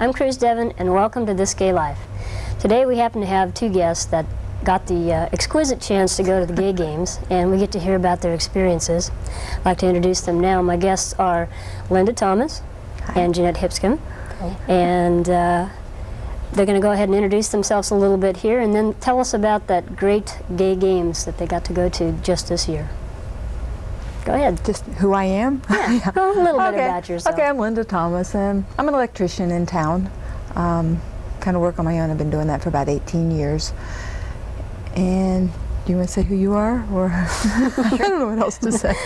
I'm Cruz Devon, and welcome to This Gay Life. Today we happen to have two guests that got the exquisite chance to go to the gay games, and we get to hear about their experiences. I'd like to introduce them now. My guests are Linda Thomas and Jeanette Hipskind, and they're going to go ahead and introduce themselves a little bit here and then tell us about that great gay games that they got to go to just this year. Go ahead. Just who I am? Yeah, well, a little bit about yourself. Okay, I'm Linda Thomas, and I'm an electrician in town. Kind of work on my own. I've been doing that for about 18 years. And do you want to say who you are? Or I don't know what else to say.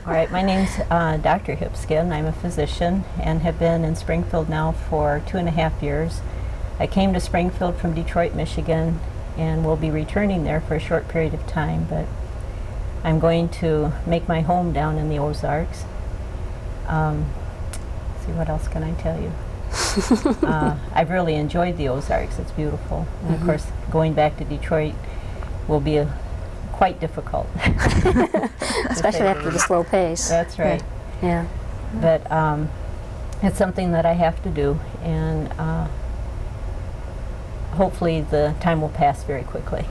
All right, my name's Dr. Hipskind. I'm a physician and have been in Springfield now for 2.5 years. I came to Springfield from Detroit, Michigan, and will be returning there for a short period of time, but I'm going to make my home down in the Ozarks. See, what else can I tell you? I've really enjoyed the Ozarks. It's beautiful. And of course, going back to Detroit will be quite difficult. Especially after the slow pace. That's right. Yeah. But it's something that I have to do, and hopefully the time will pass very quickly.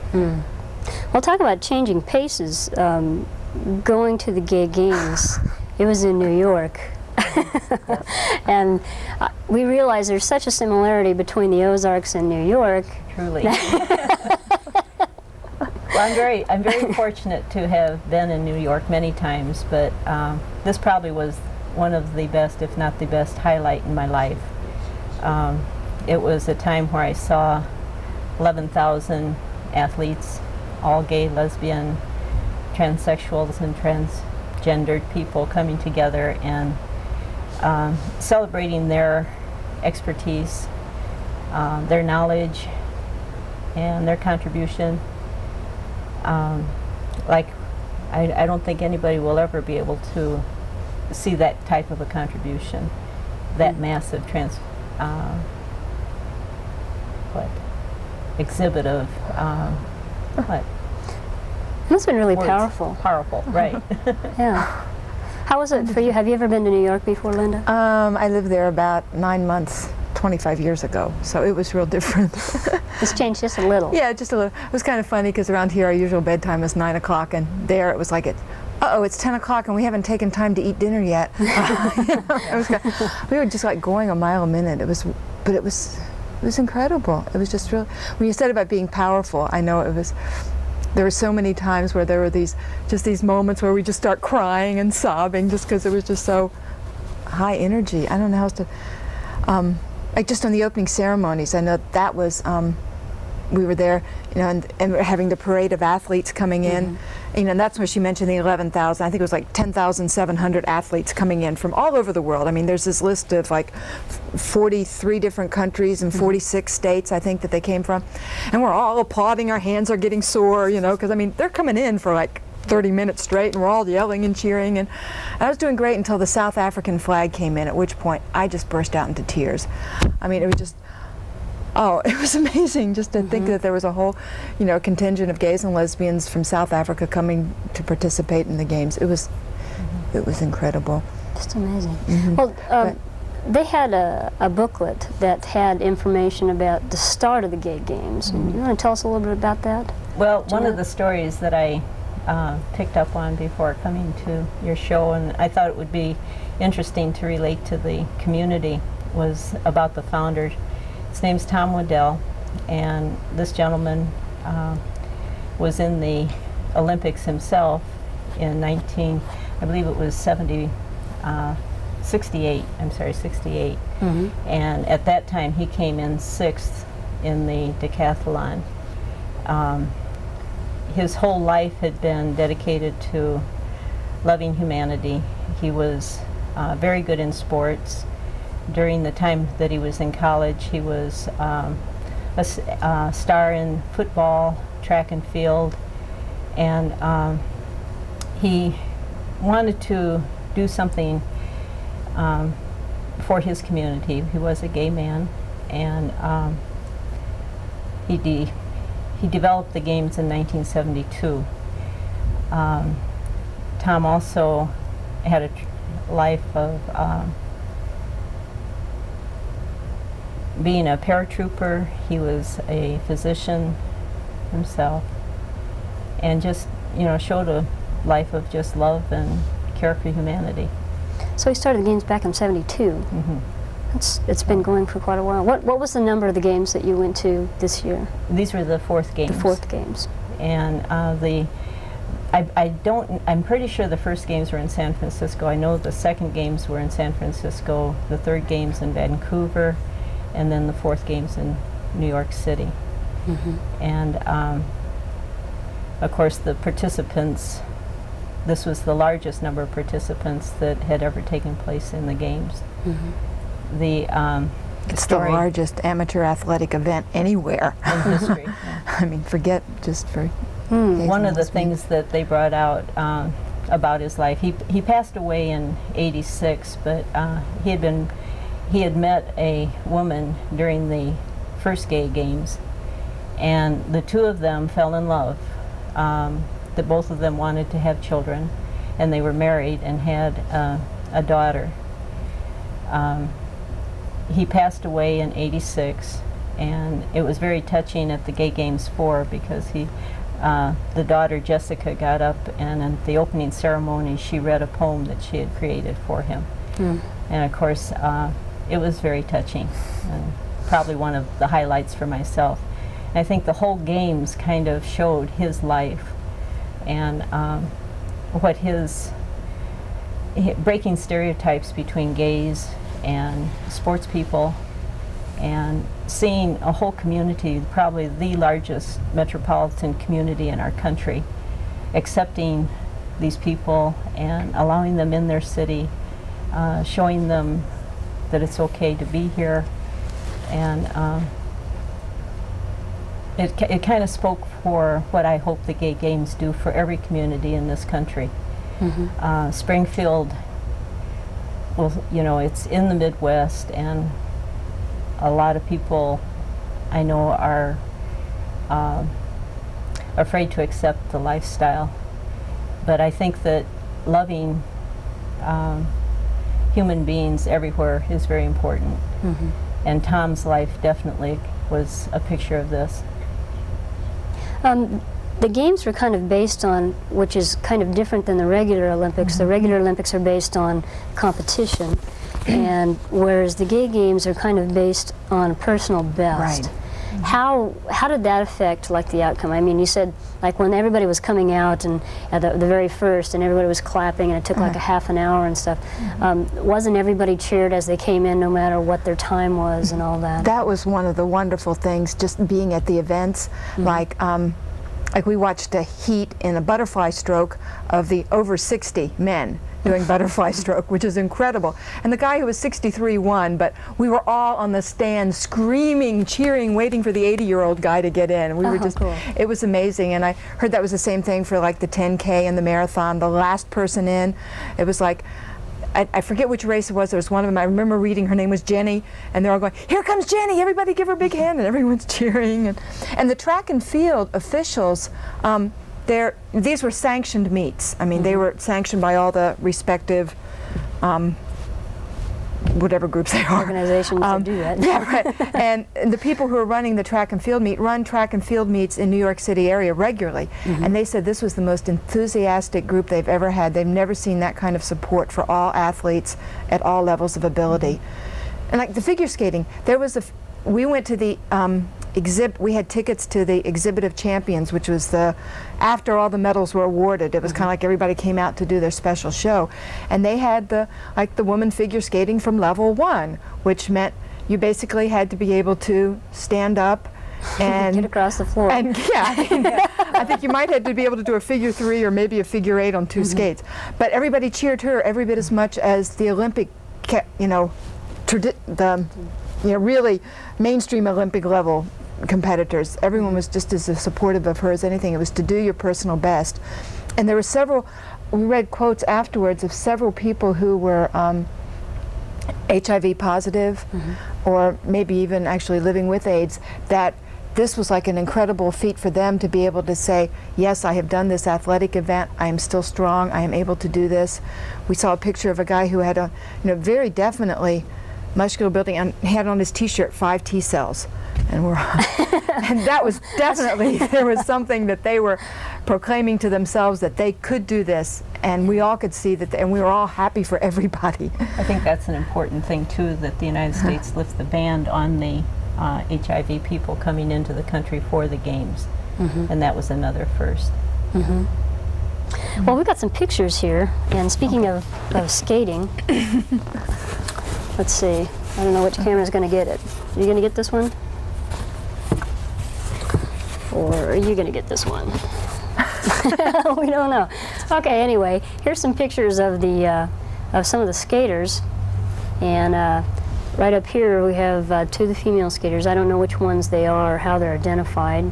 Well, talk about changing paces. Going to the gay games, it was in New York. And we realize there's such a similarity between the Ozarks and New York. Truly. Well, I'm very fortunate to have been in New York many times, but this probably was one of the best, if not the best, highlight in my life. It was a time where I saw 11,000 athletes, all gay, lesbian, transsexuals, and transgendered people coming together and celebrating their expertise, their knowledge, and their contribution. I don't think anybody will ever be able to see that type of a contribution, that massive exhibit of That's been really words. Powerful. Powerful, right. Yeah. How was it for you? Have you ever been to New York before, Linda? I lived there about 9 months, 25 years ago, so it was real different. It's changed just a little. Yeah, just a little. It was kind of funny because around here our usual bedtime is 9 o'clock, and there it was like it's 10 o'clock and we haven't taken time to eat dinner yet. We were just like going a mile a minute. It was incredible. It was just real. When you said about being powerful, I know it was. There were so many times where there were these moments where we just start crying and sobbing just because it was just so high energy. I don't know how else to. Like just on the opening ceremonies, I know that was. We were there, and we're having the parade of athletes coming in, and that's where she mentioned the 11,000. I think it was like 10,700 athletes coming in from all over the world. I mean, there's this list of like 43 different countries and 46 states, I think, that they came from, and we're all applauding. Our hands are getting sore, because I mean they're coming in for like 30 minutes straight, and we're all yelling and cheering, and I was doing great until the South African flag came in, at which point I just burst out into tears. I mean, it was just. Oh, it was amazing just to think that there was a whole, contingent of gays and lesbians from South Africa coming to participate in the games. It was incredible. Just amazing. Well, they had a booklet that had information about the start of the gay games. And you want to tell us a little bit about that? Well, one of the stories that I picked up on before coming to your show, and I thought it would be interesting to relate to the community, was about the founder. His name's Tom Waddell, and this gentleman was in the Olympics himself in 68. 68. And at that time he came in 6th in the decathlon. His whole life had been dedicated to loving humanity. He was very good in sports. During the time that he was in college, he was a star in football, track and field, and he wanted to do something for his community. He was a gay man, and he developed the games in 1972. Tom also had a life of being a paratrooper, he was a physician himself, and just, showed a life of just love and care for humanity. So he started the games back in '72. Mm-hmm. It's been going for quite a while. What was the number of the games that you went to this year? These were the fourth games. The fourth games. And I'm pretty sure the first games were in San Francisco. I know the second games were in San Francisco, the third games in Vancouver, and then the fourth games in New York City. Mm-hmm. And of course the participants, this was the largest number of participants that had ever taken place in the games. Mm-hmm. It's the largest amateur athletic event anywhere in history. Yeah. I mean, forget just for one of the things that they brought out about his life, he passed away in '86, but he had met a woman during the first gay games, and the two of them fell in love. That both of them wanted to have children, and they were married and had a daughter. He passed away in '86, and it was very touching at the Gay Games 4 because the daughter Jessica got up, and at the opening ceremony she read a poem that she had created for him. And of course it was very touching, and probably one of the highlights for myself. And I think the whole games kind of showed his life and what breaking stereotypes between gays and sports people, and seeing a whole community, probably the largest metropolitan community in our country, accepting these people and allowing them in their city, showing them that it's okay to be here. And it kind of spoke for what I hope the Gay Games do for every community in this country. Mm-hmm. Springfield, well, it's in the Midwest, and a lot of people I know are afraid to accept the lifestyle. But I think that loving human beings everywhere is very important. Mm-hmm. And Tom's life definitely was a picture of this. The games were kind of based on, which is kind of different than the regular Olympics. Mm-hmm. The regular Olympics are based on competition, and whereas the Gay Games are kind of based on personal best. Right. How did that affect the outcome? I mean, you said when everybody was coming out and at the very first, and everybody was clapping, and it took a half an hour and stuff. Wasn't everybody cheered as they came in, no matter what their time was and all that? That was one of the wonderful things, just being at the events. Like we watched a heat in a butterfly stroke of the over 60 men doing butterfly stroke, which is incredible. And the guy who was 63 won, but we were all on the stand screaming, cheering, waiting for the 80-year-old guy to get in. We were just, cool. It was amazing. And I heard that was the same thing for the 10K and the marathon. The last person in, it was I forget which race it was. There was one of them. I remember reading, her name was Jenny, and they're all going, "Here comes Jenny! Everybody give her a big hand!" And everyone's cheering. And the track and field officials, these were sanctioned meets. I mean, they were sanctioned by all the respective, whatever groups they are. Organizations that do that. Yeah, right. And the people who are running the track and field meet run track and field meets in New York City area regularly. And they said this was the most enthusiastic group they've ever had. They've never seen that kind of support for all athletes at all levels of ability. And the figure skating, we went to the we had tickets to the Exhibit of Champions, which was after all the medals were awarded. It was kind of like everybody came out to do their special show. And they had the woman figure skating from level 1, which meant you basically had to be able to stand up and get across the floor. And I think you might have to be able to do a figure 3 or maybe a figure 8 on 2 skates. But everybody cheered her every bit as much as the Olympic, really mainstream Olympic level competitors. Everyone was just as supportive of her as anything. It was to do your personal best. And there were we read quotes afterwards of several people who were HIV positive, or maybe even actually living with AIDS, that this was like an incredible feat for them to be able to say, yes, I have done this athletic event, I am still strong, I am able to do this. We saw a picture of a guy who had very definitely muscular building, and he had on his T-shirt 5 T cells, and and that was definitely, there was something that they were proclaiming to themselves, that they could do this, and we all could see that, and we were all happy for everybody. I think that's an important thing too, that the United States lift the ban on the HIV people coming into the country for the games, and that was another first. Well, we've got some pictures here, and speaking of skating, let's see. I don't know which camera's going to get it. Are you going to get this one? Or are you going to get this one? We don't know. Okay, anyway, here's some pictures of the of some of the skaters, and right up here we have 2 of the female skaters. I don't know which ones they are, or how they're identified.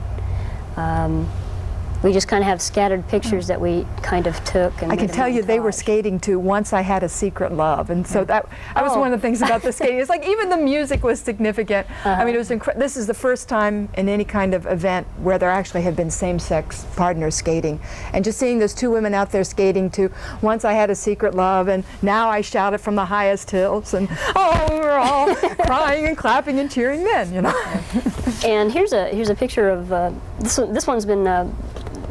We just kind of have scattered pictures that we kind of took. And I can tell you they were skating to Once I Had a Secret Love, and so that was one of the things about the skating. It's like even the music was significant. I mean, it was this is the first time in any kind of event where there actually have been same-sex partners skating, and just seeing those 2 women out there skating to Once I Had a Secret Love, and Now I Shout It from the Highest Hills, and we were all crying and clapping and cheering then, you know. And here's a picture of this one's been.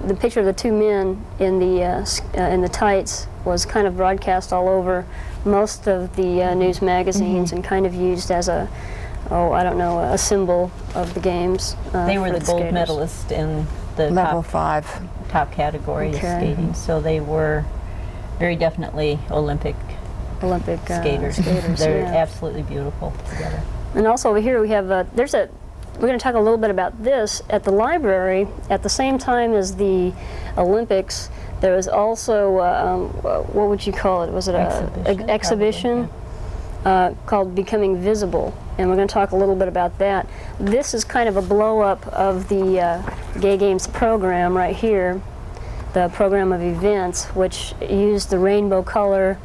The picture of the 2 men in the tights was kind of broadcast all over most of the news magazines, and kind of used as a, I don't know, a symbol of the games. They were the gold skaters. medalist in the Level top 5. top category of skating, so they were very definitely Olympic skaters. They're absolutely beautiful together. And also over here we have we're going to talk a little bit about this. At the library, at the same time as the Olympics, there was also, what would you call it? Was it an exhibition called Becoming Visible? And we're going to talk a little bit about that. This is kind of a blow-up of the Gay Games program right here, the program of events, which used the rainbow color.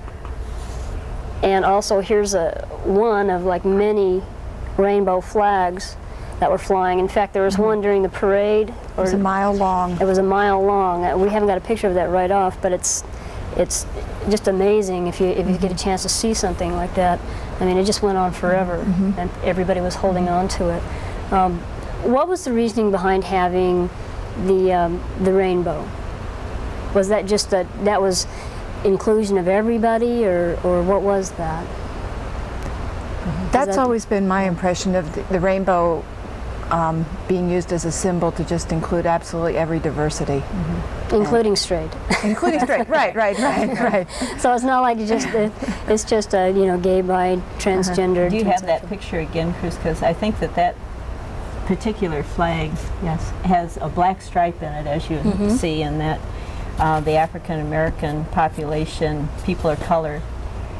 And also here's one of like many rainbow flags that were flying. In fact, there was one during the parade. It was a mile long. It was a mile long. We haven't got a picture of that right off, but it's just amazing if you get a chance to see something like that. I mean, it just went on forever, and everybody was holding on to it. What was the reasoning behind having the rainbow? Was that just that was inclusion of everybody, or what was that? That's always been my impression of the rainbow being used as a symbol to just include absolutely every diversity. Including straight. Including straight, right. So it's not like it's just a gay, bi, transgender. Do you have that picture again, Cruz? Because I think that particular flag has a black stripe in it, as you see, and that the African American population, people of color,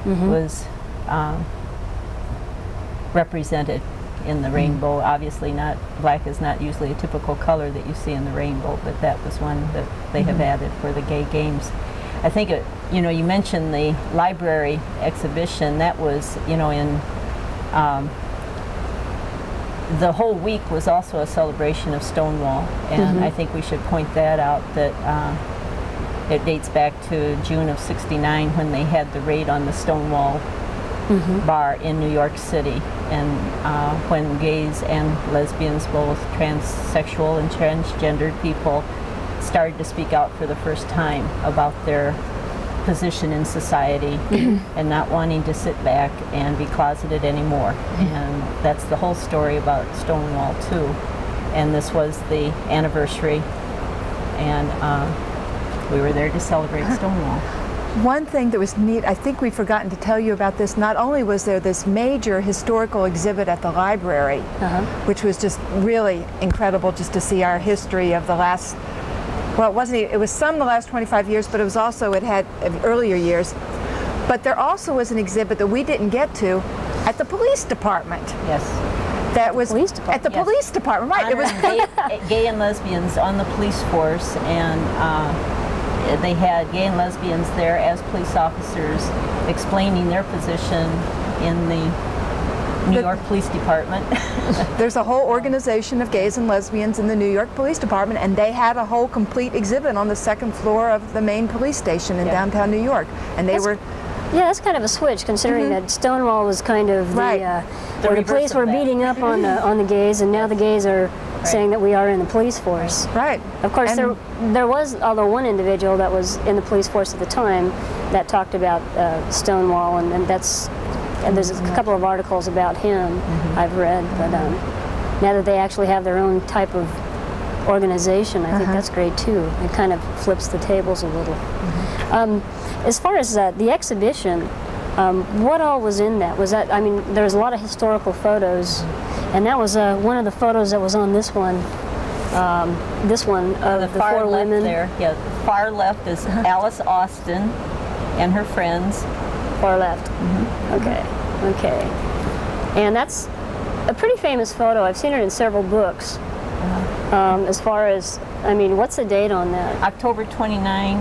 was represented in the rainbow. Obviously not, black is not usually a typical color that you see in the rainbow, but that was one that they have added for the Gay Games. I think you mentioned the library exhibition. That was, in the whole week was also a celebration of Stonewall, and I think we should point that out, that it dates back to June of '69 when they had the raid on the Stonewall bar in New York City, and when gays and lesbians, both transsexual and transgendered people, started to speak out for the first time about their position in society and not wanting to sit back and be closeted anymore. And that's the whole story about Stonewall too. And this was the anniversary, and we were there to celebrate Stonewall. One thing that was neat, I think we've forgotten to tell you about this, not only was there this major historical exhibit at the library, which was just really incredible just to see our history of the last, well, it was some the last 25 years, but it was also, it had earlier years. But there also was an exhibit that we didn't get to at the police department. Yes. That was at the Yes. police department, right? It was gay and lesbians on the police force, and they had gay and lesbians there as police officers explaining their position in the New York Police Department. There's a whole organization of gays and lesbians in the New York Police Department, and they had a whole complete exhibit on the second floor of the main police station in downtown New York. And they were Yeah, that's kind of a switch, considering that Stonewall was kind of the, Right. The where the reverse police of were that. beating up on the gays, and now the gays are saying that we are in the police force. Right. Of course, And- there was, although one individual that was in the police force at the time that talked about Stonewall, and there's a couple of articles about him I've read, but now that they actually have their own type of organization, I think that's great too. It kind of flips the tables a little. As far as the exhibition, what all was in that? Was that, I mean, there's a lot of historical photos, and that was one of the photos that was on this one. This one of the far four left women. there. Yeah, the far left is Alice Austin and her friends. Far left. Okay. Okay. And that's a pretty famous photo. I've seen it in several books. As far as, I mean, what's the date on that? October 29,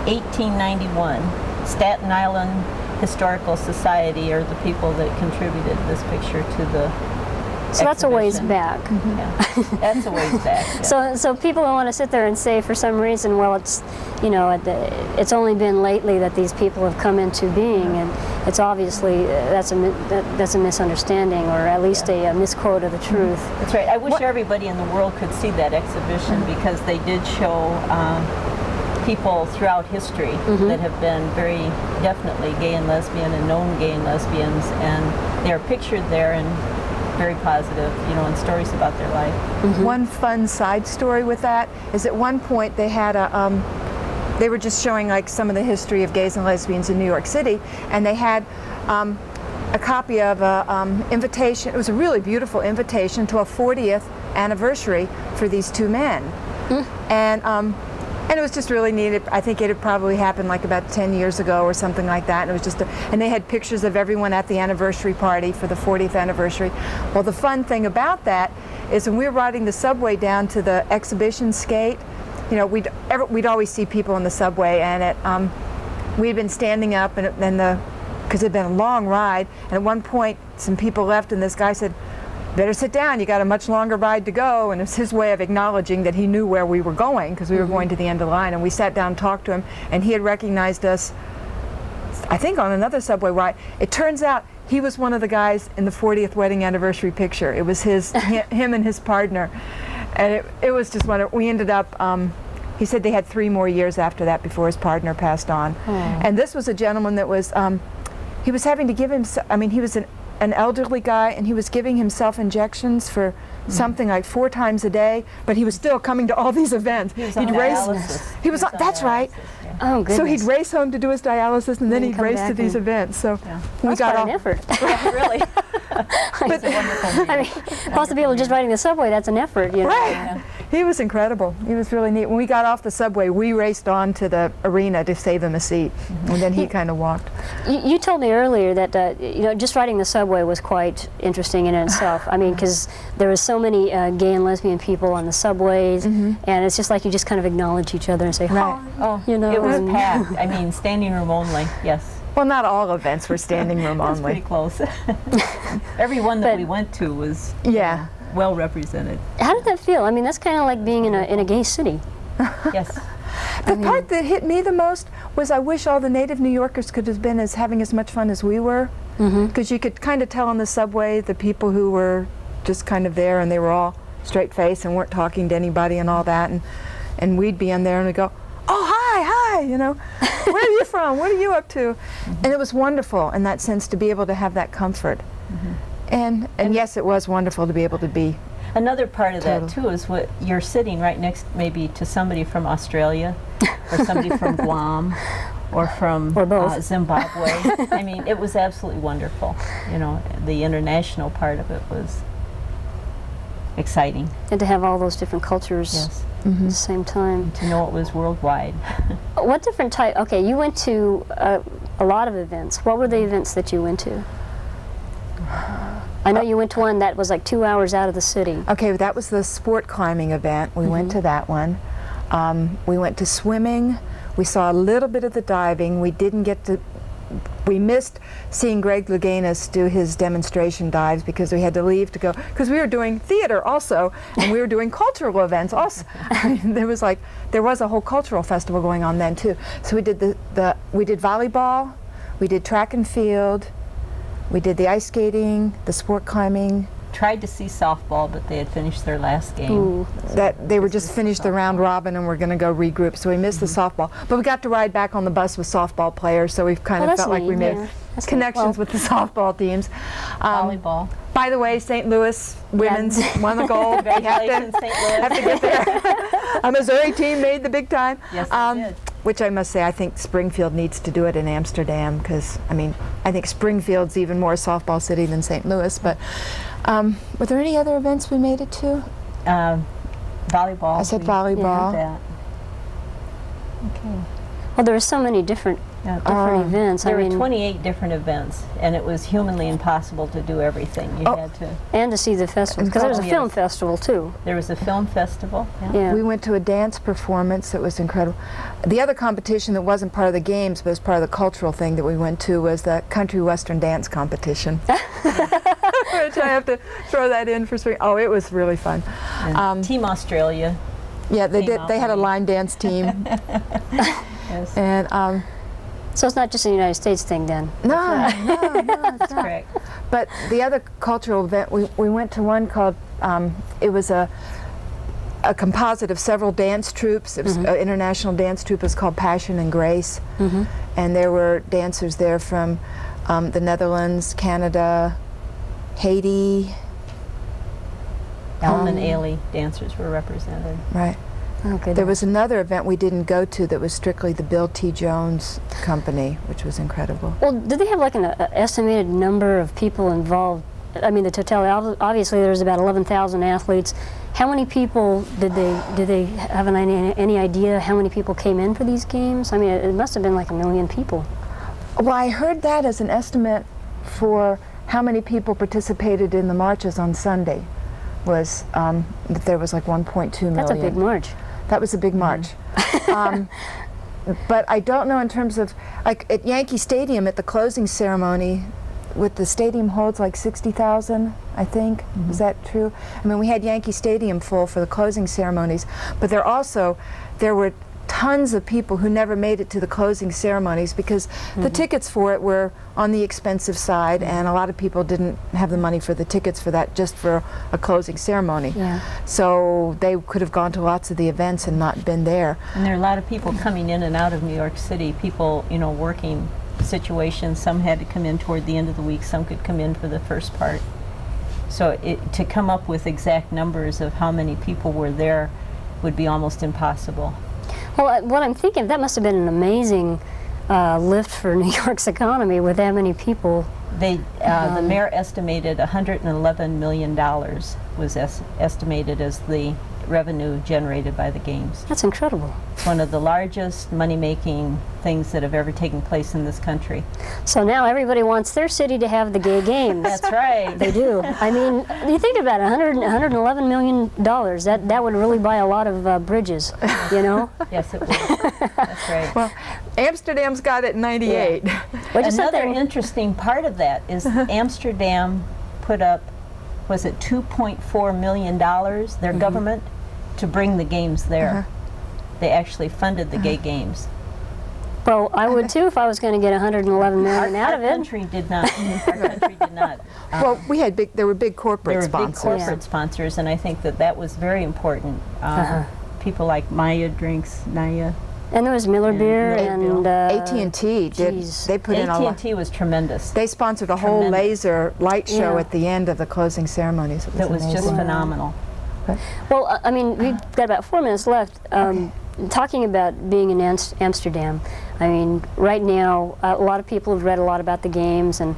1891. Staten Island Historical Society are the people that contributed this picture to the So that's a ways exhibition. back. Yeah, that's a ways back. Yeah. So people don't want to sit there and say for some reason, well, it's, you know, it's only been lately that these people have come into being, and it's obviously that's a misunderstanding, or at least a misquote of the truth. That's right. I wish everybody in the world could see that exhibition, because they did show people throughout history that have been very definitely gay and lesbian and known gay and lesbians, and they're pictured there and very positive, you know, and stories about their life. One fun side story with that is at one point they had they were just showing like some of the history of gays and lesbians in New York City, and they had a copy of a invitation. It was a really beautiful invitation to a 40th anniversary for these two men, and it was just really neat. I think it had probably happened like about 10 years ago or something like that. And it was just, and they had pictures of everyone at the anniversary party for the 40th anniversary. Well, the fun thing about that is when we were riding the subway down to the exhibition skate, you know, we'd always see people in the subway, and we'd been standing up, and because it'd been a long ride, and at one point some people left, and this guy said, "Better sit down, you got a much longer ride to go," and it's his way of acknowledging that he knew where we were going, because we were going to the end of the line. And we sat down and talked to him, and he had recognized us, I think, on another subway ride. It turns out he was one of the guys in the 40th wedding anniversary picture. It was him and his partner, and it was just wonderful. We ended up, he said they had 3 more years after that before his partner passed on. And this was a gentleman that was, he was having to give him, I mean, he was an elderly guy, and he was giving himself injections for something like 4 times a day, but he was still coming to all these events. He was on dialysis. He was on, that's right. Yeah. Oh, goodness. So he'd race home to do his dialysis, and then he'd come race back to these and- events. So we That's got quite off. an effort. Yeah, really. But, I mean, plus the people just riding the subway, that's an effort, you know. right. He was incredible. He was really neat. When we got off the subway, we raced on to the arena to save him a seat, and then he kind of walked. You told me earlier that you know, just riding the subway was quite interesting in itself. I mean, because there was so many gay and lesbian people on the subways, and it's just like you just kind of acknowledge each other and say, Right. Oh, you know, it was and- packed. I mean, standing room only. Yes. Well, not all events were standing room That's pretty only. close. Every one that But- we went to was Yeah. well represented. How did that feel? I mean, that's kind of like being in a gay city. Yes. The part that hit me the most was I wish all the native New Yorkers could have been having as much fun as we were, because you could kind of tell on the subway the people who were just kind of there, and they were all straight faced and weren't talking to anybody and all that, and we'd be in there and we'd go, "Oh, hi, you know, where are you from? What are you up to?" And it was wonderful in that sense to be able to have that comfort. And yes, it was wonderful to be able to be. Another part of that Total. too is what you're sitting right next maybe to somebody from Australia or somebody from Guam or from Or both. Zimbabwe. I mean, it was absolutely wonderful. You know, the international part of it was exciting. And to have all those different cultures Yes. at the same time. To know it was worldwide. What different type? Okay, you went to a lot of events. What were the events that you went to? I know you went to one that was like 2 hours out of the city. Okay, that was the sport climbing event. We went to that one. We went to swimming. We saw a little bit of the diving. We didn't get to. We missed seeing Greg Louganis do his demonstration dives because we had to leave to go, because we were doing theater also, and we were doing cultural events also. I mean, there was a whole cultural festival going on then too. So we did we did volleyball, We did track and field. We did the ice skating, the sport climbing. Tried to see softball, but they had finished their last game. Ooh. That they were just finished the round robin and we're going to go regroup, so we missed the softball. But we got to ride back on the bus with softball players, so we've kind Oh, of that's felt like we neat, made yeah. That's neat. connections Well, with the softball teams. Volleyball. By the way, St. Louis women's won the gold. We Congratulations, St. Louis. have to get there. A Missouri team made the big time. Yes, they did. Which I must say, I think Springfield needs to do it in Amsterdam because, I mean, I think Springfield's even more a softball city than St. Louis. But were there any other events we made it to? Volleyball. I said we volleyball. did that. Okay. Well, there were so many different events. There I were mean, 28 different events, and it was humanly impossible to do everything. You had to. and to see the festival, because there was a Oh, film yes. festival too. There was a film festival. Yeah. We went to a dance performance that was incredible. The other competition that wasn't part of the games but was part of the cultural thing that we went to was the country western dance competition. Which I have to throw that in for spring. Oh, it was really fun. And Team Australia. Yeah, they came did. out They had a and- line dance team, Yes, and So it's not just a United States thing then. no, it's that's not. correct. But the other cultural event, we went to one called, it was a composite of several dance troupes. It was an international dance troupe. It was called Passion and Grace. And there were dancers there from the Netherlands, Canada, Haiti. Elm and Ailey dancers were represented. Right. Okay. There was another event we didn't go to that was strictly the Bill T. Jones Company, which was incredible. Well, did they have like an estimated number of people involved? I mean, the totality. Obviously, there was about 11,000 athletes. How many people did they have any idea how many people came in for these games? I mean, it must have been like 1 million people. Well, I heard that as an estimate for how many people participated in the marches on Sunday. Was that there was like 1.2 million. That's a big march. That was a big march. But I don't know in terms of, like at Yankee Stadium at the closing ceremony, with the stadium holds like 60,000, I think. Is that true? I mean, we had Yankee Stadium full for the closing ceremonies, but there were tons of people who never made it to the closing ceremonies because the tickets for it were on the expensive side, and a lot of people didn't have the money for the tickets for that, just for a closing ceremony. Yeah. So they could have gone to lots of the events and not been there. And there are a lot of people coming in and out of New York City, people, you know, working situations. Some had to come in toward the end of the week, some could come in for the first part. So to come up with exact numbers of how many people were there would be almost impossible. Well, what I'm thinking, that must have been an amazing lift for New York's economy with that many people. The mayor estimated $111 million was estimated as the revenue generated by the games. That's incredible. It's one of the largest money-making things that have ever taken place in this country. So now everybody wants their city to have the gay games. That's right. They do. I mean, you think about it, $111 million. That would really buy a lot of bridges, you know? Yes, it was. That's right. Well, Amsterdam's got it in '98. Well, just Another something- interesting part of that is Amsterdam put up, was it $2.4 million, their government, to bring the games there. They actually funded the gay games. Well, I would too if I was going to get 111 million out of Our it. country did not. Our country did not. Well, we had there were big corporate There were big sponsors. corporate sponsors, and I think that was very important. People like Maya Drinks, Naya. And there was Miller Beer Miller and AT&T did. geez. They put in a lot. AT&T was tremendous. They sponsored a whole Tremendous. laser light show Yeah. at the end of the closing ceremonies. It was That was just amazing. phenomenal. Well, I mean, we've got about 4 minutes left. Talking about being in Amsterdam, I mean, right now, a lot of people have read a lot about the games, and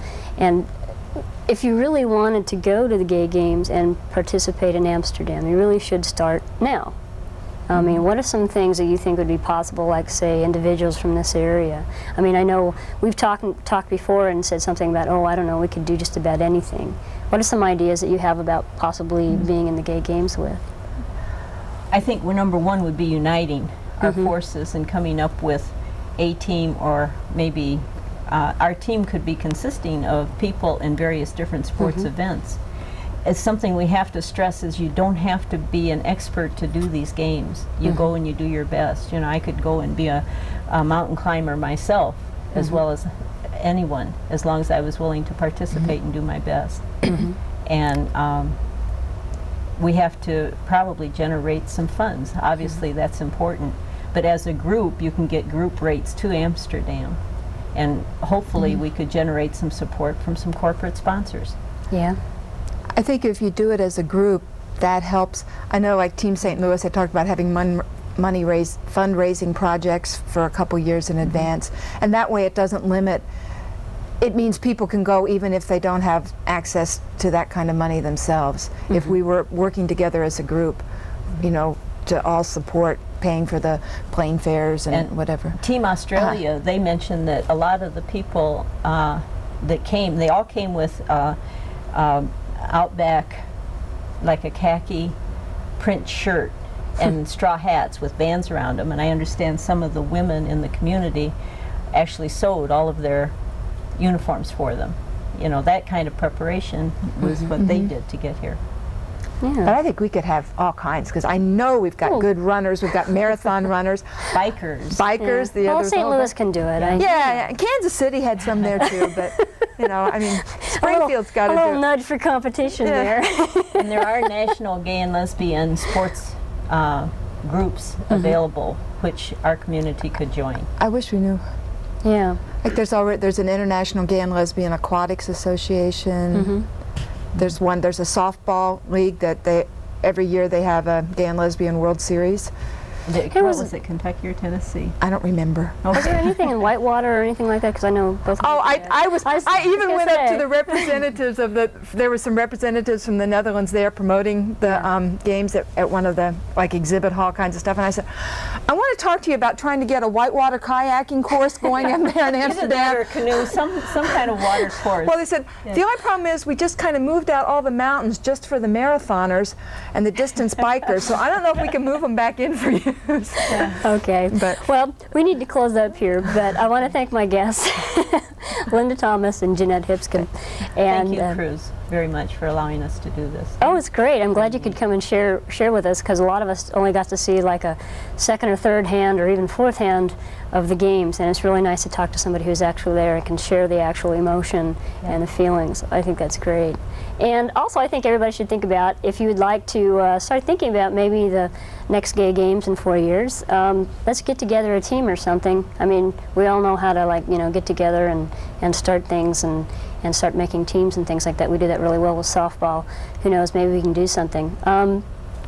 if you really wanted to go to the gay games and participate in Amsterdam, you really should start now. I mean, what are some things that you think would be possible, like, say, individuals from this area? I mean, I know we've talked before and said something about, oh, I don't know, we could do just about anything. What are some ideas that you have about possibly being in the gay games with? I think number one would be uniting our forces and coming up with a team, or maybe our team could be consisting of people in various different sports events. It's something we have to stress is you don't have to be an expert to do these games. You go and you do your best. You know, I could go and be a mountain climber myself, as well as anyone, as long as I was willing to participate and do my best. And we have to probably generate some funds. Obviously, that's important. But as a group, you can get group rates to Amsterdam. And hopefully we could generate some support from some corporate sponsors. Yeah. I think if you do it as a group, that helps. I know, like Team St. Louis had talked about having fundraising projects for a couple years in advance, and that way it doesn't limit. It means people can go even if they don't have access to that kind of money themselves. If we were working together as a group, you know, to all support paying for the plane fares and whatever. Team Australia, they mentioned that a lot of the people that came, they all came with Outback, like a khaki print shirt and straw hats with bands around them. And I understand some of the women in the community actually sewed all of their uniforms for them. You know, that kind of preparation was what they did to get here. But I think we could have all kinds, because I know we've got good runners, we've got marathon runners, bikers. The Well, others. St. Louis can do it. Yeah, and Kansas City had some there too, but you know, I mean, Springfield's got to a do little it. nudge for competition there. And there are national gay and lesbian sports groups available, which our community could join. I wish we knew. Yeah. Like there's an International Gay and Lesbian Aquatics Association. There's a softball league that every year they have a Gay and Lesbian World Series. Where was it, Kentucky or Tennessee? I don't remember. Was there anything in Whitewater or anything like that? Because I know both. Oh, I even went up to the representatives of there were some representatives from the Netherlands there promoting the games at one of the like exhibit hall kinds of stuff, and I said, I want to talk to you about trying to get a whitewater kayaking course going in there in Amsterdam. Or canoe, some kind of water course. Well, they said, the only problem is we just kind of moved out all the mountains just for the marathoners and the distance bikers, so I don't know if we can move them back in for you. Okay. But- Well, we need to close up here, but I want to thank my guests, Linda Thomas and Jeanette Hipskind. And, Thank you, Cruz, very much for allowing us to do this. Oh, it's great. I'm glad you could come and share with us, because a lot of us only got to see like a second or third hand or even fourth hand of the games, and it's really nice to talk to somebody who's actually there and can share the actual emotion and the feelings. I think that's great. And also, I think everybody should think about, if you would like to start thinking about maybe the next gay games in 4 years, let's get together a team or something. I mean, we all know how to get together and start things and start making teams and things like that. We do that really well with softball. Who knows, maybe we can do something.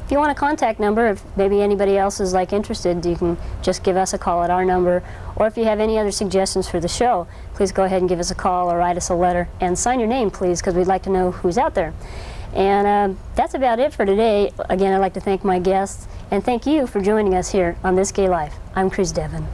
If you want a contact number, if maybe anybody else is interested, you can just give us a call at our number. Or if you have any other suggestions for the show, please go ahead and give us a call or write us a letter. And sign your name, please, because we'd like to know who's out there. And that's about it for today. Again, I'd like to thank my guests and thank you for joining us here on This Gay Life. I'm Cruz Devon.